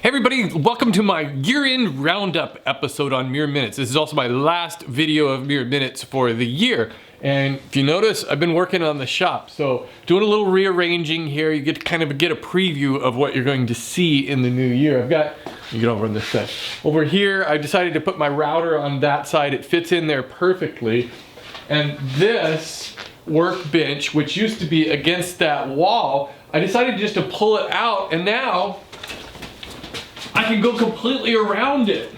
Hey everybody, welcome to my year-end roundup episode on Mere Minutes. This is also my last video of Mere Minutes for the year. And if you notice, I've been working on the shop. So doing a little rearranging here, you get to kind of get a preview of what you're going to see in the new year. I've got, you get over on this side. Over here, I decided to put my router on that side. It fits in there perfectly. And this workbench, which used to be against that wall, I decided just to pull it out, and now I can go completely around it.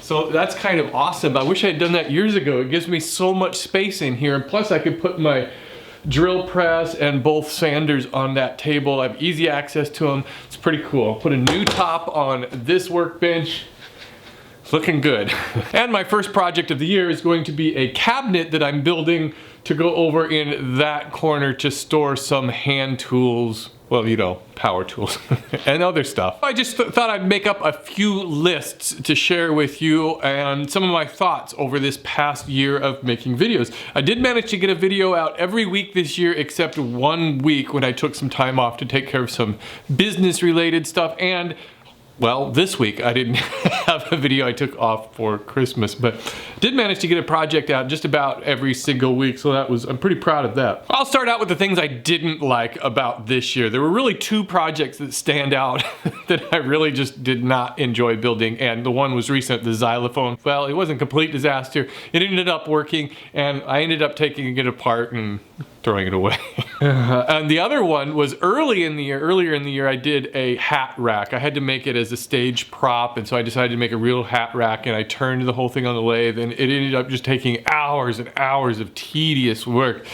So that's kind of awesome. I wish I had done that years ago. It gives me so much space in here. And plus I could put my drill press and both sanders on that table. I have easy access to them. It's pretty cool. Put a new top on this workbench. It's looking good. And my first project of the year is going to be a cabinet that I'm building to go over in that corner to store some hand tools. Well, you know, power tools and other stuff. I just thought I'd make up a few lists to share with you and some of my thoughts over this past year of making videos. I did manage to get a video out every week this year except 1 week when I took some time off to take care of some business related stuff, and well, this week I didn't have a video. I took off for Christmas, but did manage to get a project out just about every single week, so I'm pretty proud of that. I'll start out with the things I didn't like about this year. There were really two projects that stand out that I really just did not enjoy building, and the one was recent, the xylophone. Well, it wasn't a complete disaster. It ended up working, and I ended up taking it apart and throwing it away. And the other one was earlier in the year, I did a hat rack. I had to make it as a stage prop, and so I decided to make a real hat rack, and I turned the whole thing on the lathe, and it ended up just taking hours and hours of tedious work,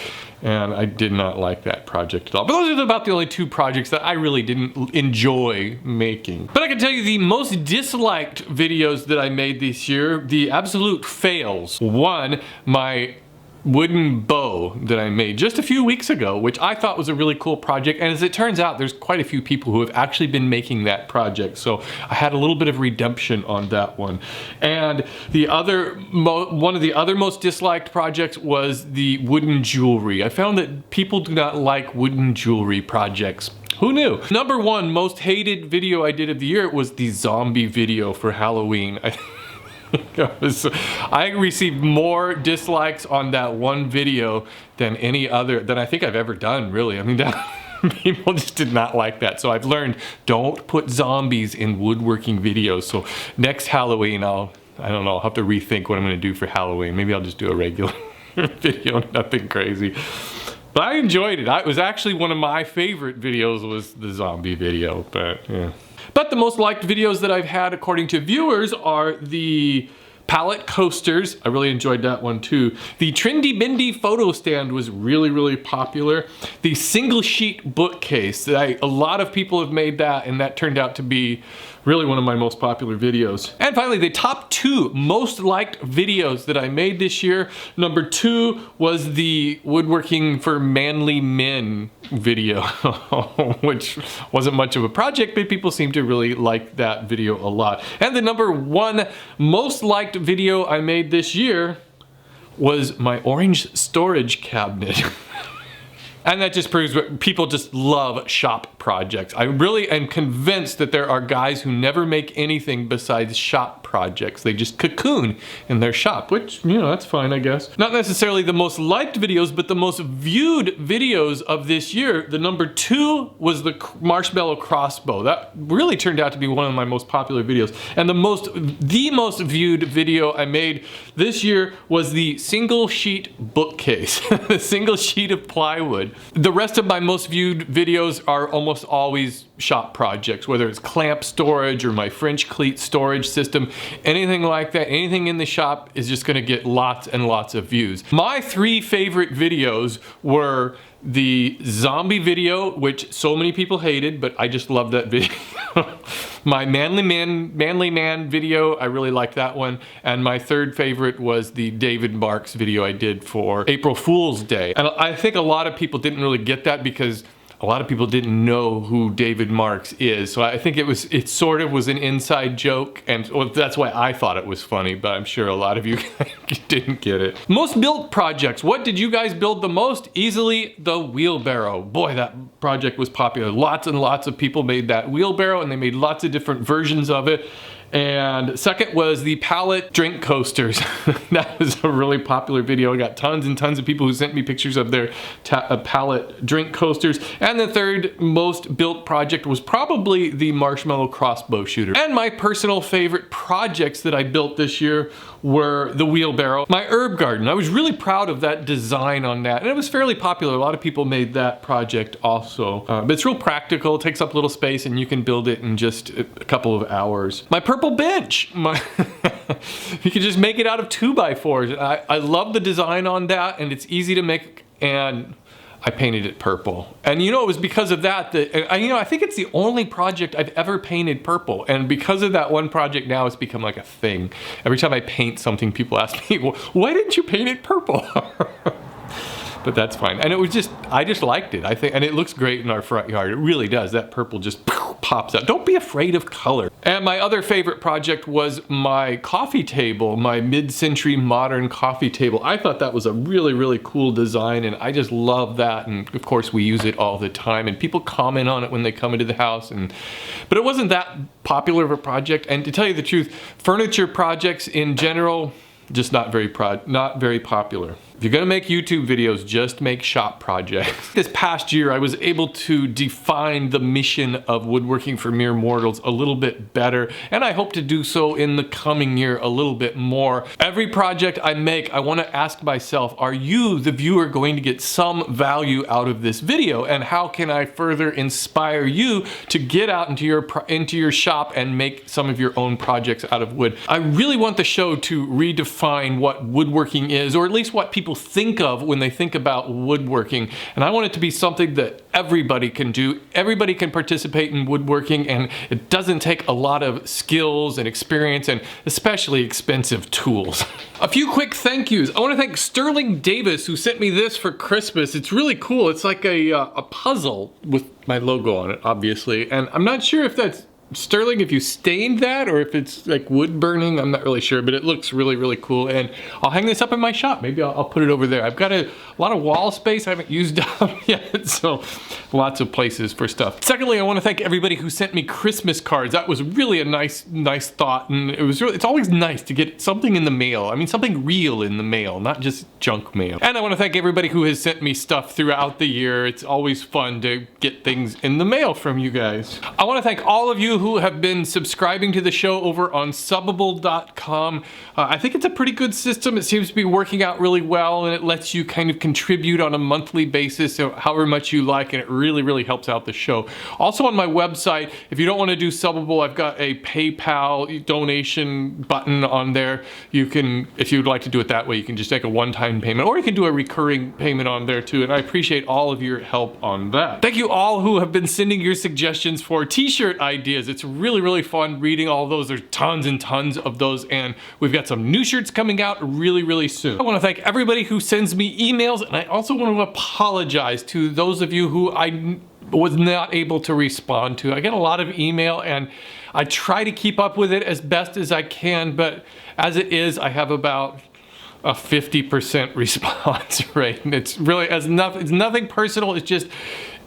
and I did not like that project at all. But those are about the only two projects that I really didn't enjoy making. But I can tell you the most disliked videos that I made this year, the absolute fails. One, my wooden bow that I made just a few weeks ago, which I thought was a really cool project, and as it turns out, there's quite a few people who have actually been making that project, so I had a little bit of redemption on that one. And the other, one of the other most disliked projects was the wooden jewelry. I found that people do not like wooden jewelry projects. Who knew? Number one most hated video I did of the year was the zombie video for Halloween. I received more dislikes on that one video than any other that I think I've ever done, really. I mean, people just did not like that. So I've learned, don't put zombies in woodworking videos. So next Halloween, I don't know, I'll have to rethink what I'm gonna do for Halloween. Maybe I'll just do a regular video, nothing crazy. But I enjoyed it. It was actually one of my favorite videos was the zombie video, but yeah. But the most liked videos that I've had according to viewers are the pallet coasters. I really enjoyed that one too. The trendy bendy photo stand was really, really popular. The single sheet bookcase, a lot of people have made that, and that turned out to be really one of my most popular videos. And finally, the top two most liked videos that I made this year. Number two was the woodworking for manly men video, which wasn't much of a project, but people seem to really like that video a lot. And the number one most liked video I made this year was my orange storage cabinet. And that just proves what people just love shop projects. I really am convinced that there are guys who never make anything besides shop projects. They just cocoon in their shop, which, you know, that's fine, I guess. Not necessarily the most liked videos, but the most viewed videos of this year. The number two was the marshmallow crossbow. That really turned out to be one of my most popular videos. And the most viewed video I made this year was the single sheet bookcase, the single sheet of plywood. The rest of my most viewed videos are almost always shop projects, whether it's clamp storage or my French cleat storage system, anything like that, anything in the shop is just gonna get lots and lots of views. My three favorite videos were the zombie video, which so many people hated, but I just loved that video. My manly man video, I really liked that one. And my third favorite was the David Marks video I did for April Fool's Day. And I think a lot of people didn't really get that because a lot of people didn't know who David Marks is. So I think it sort of was an inside joke, and well, that's why I thought it was funny, but I'm sure a lot of you didn't get it. Most built projects. What did you guys build the most? Easily the wheelbarrow. Boy, that project was popular. Lots and lots of people made that wheelbarrow, and they made lots of different versions of it. And second was the pallet drink coasters. That was a really popular video. I got tons and tons of people who sent me pictures of their pallet drink coasters. And the third most built project was probably the marshmallow crossbow shooter. And my personal favorite projects that I built this year were the wheelbarrow, my herb garden. I was really proud of that design on that, and it was fairly popular. A lot of people made that project also. But it's real practical, it takes up little space, and you can build it in just a couple of hours. My purple bench, you can just make it out of 2x4s. I love the design on that, and it's easy to make, and I painted it purple. And you know, it was because of that I think it's the only project I've ever painted purple. And because of that one project, now it's become like a thing. Every time I paint something, people ask me, well, why didn't you paint it purple? But that's fine. And it was just, I just liked it. I think, and it looks great in our front yard. It really does. That purple just pops out. Don't be afraid of color. And my other favorite project was my coffee table, my mid-century modern coffee table. I thought that was a really, really cool design, and I just love that. And of course, we use it all the time, and people comment on it when they come into the house. But it wasn't that popular of a project. And to tell you the truth, furniture projects in general, just not very popular. If you're gonna make YouTube videos, just make shop projects. This past year, I was able to define the mission of Woodworking for Mere Mortals a little bit better, and I hope to do so in the coming year a little bit more. Every project I make, I wanna ask myself, are you, the viewer, going to get some value out of this video? And how can I further inspire you to get out into your shop and make some of your own projects out of wood? I really want the show to redefine what woodworking is, or at least what people think of when they think about woodworking. And I want it to be something that everybody can do. Everybody can participate in woodworking, and it doesn't take a lot of skills and experience, and especially expensive tools. A few quick thank yous. I want to thank Sterling Davis, who sent me this for Christmas. It's really cool. It's like a puzzle with my logo on it, obviously. And I'm not sure if that's Sterling, if you stained that, or if it's like wood burning, I'm not really sure, but it looks really, really cool. And I'll hang this up in my shop. Maybe I'll put it over there. I've got a lot of wall space I haven't used up yet, so lots of places for stuff. Secondly, I want to thank everybody who sent me Christmas cards. That was really a nice thought, and it's always nice to get something in the mail. I mean, something real in the mail, not just junk mail. And I want to thank everybody who has sent me stuff throughout the year. It's always fun to get things in the mail from you guys. I want to thank all of you who have been subscribing to the show over on Subbable.com. I think it's a pretty good system. It seems to be working out really well, and it lets you kind of contribute on a monthly basis, so however much you like, and it really, really helps out the show. Also on my website, if you don't want to do Subbable, I've got a PayPal donation button on there. You can, if you'd like to do it that way, you can just make a one-time payment, or you can do a recurring payment on there too, and I appreciate all of your help on that. Thank you all who have been sending your suggestions for t-shirt ideas. It's really, really fun reading all of those. There's tons and tons of those, and we've got some new shirts coming out really, really soon. I want to thank everybody who sends me emails, and I also want to apologize to those of you who I was not able to respond to. I get a lot of email, and I try to keep up with it as best as I can, but as it is, I have about a 50% response rate, and it's really, it's nothing personal. It's just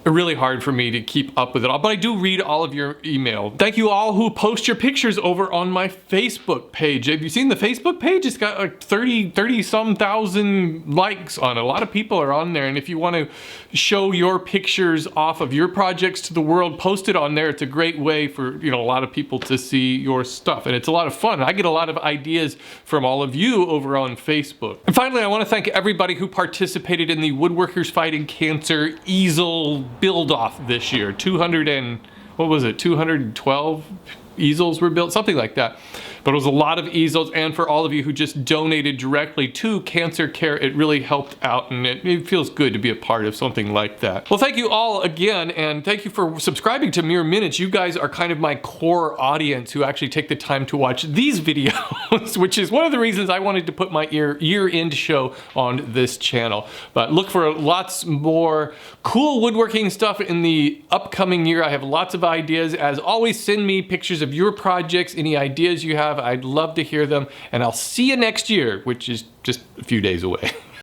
really hard for me to keep up with it all, but I do read all of your email. Thank you all who post your pictures over on my Facebook page. Have you seen the Facebook page? It's got like 30 some thousand likes on it. A lot of people are on there, and if you want to show your pictures off of your projects to the world, post it on there. It's a great way for, you know, a lot of people to see your stuff, and it's a lot of fun. I get a lot of ideas from all of you over on Facebook. And finally, I want to thank everybody who participated in the Woodworkers Fighting Cancer easel build off this year. 212 easels were built, something like that. But it was a lot of easels, and for all of you who just donated directly to cancer care, it really helped out, and it feels good to be a part of something like that. Well, thank you all again, and thank you for subscribing to Mere Minutes. You guys are kind of my core audience who actually take the time to watch these videos, which is one of the reasons I wanted to put my year-end show on this channel. But look for lots more cool woodworking stuff in the upcoming year. I have lots of ideas. As always, send me pictures of your projects, any ideas you have. I'd love to hear them, and I'll see you next year, which is just a few days away.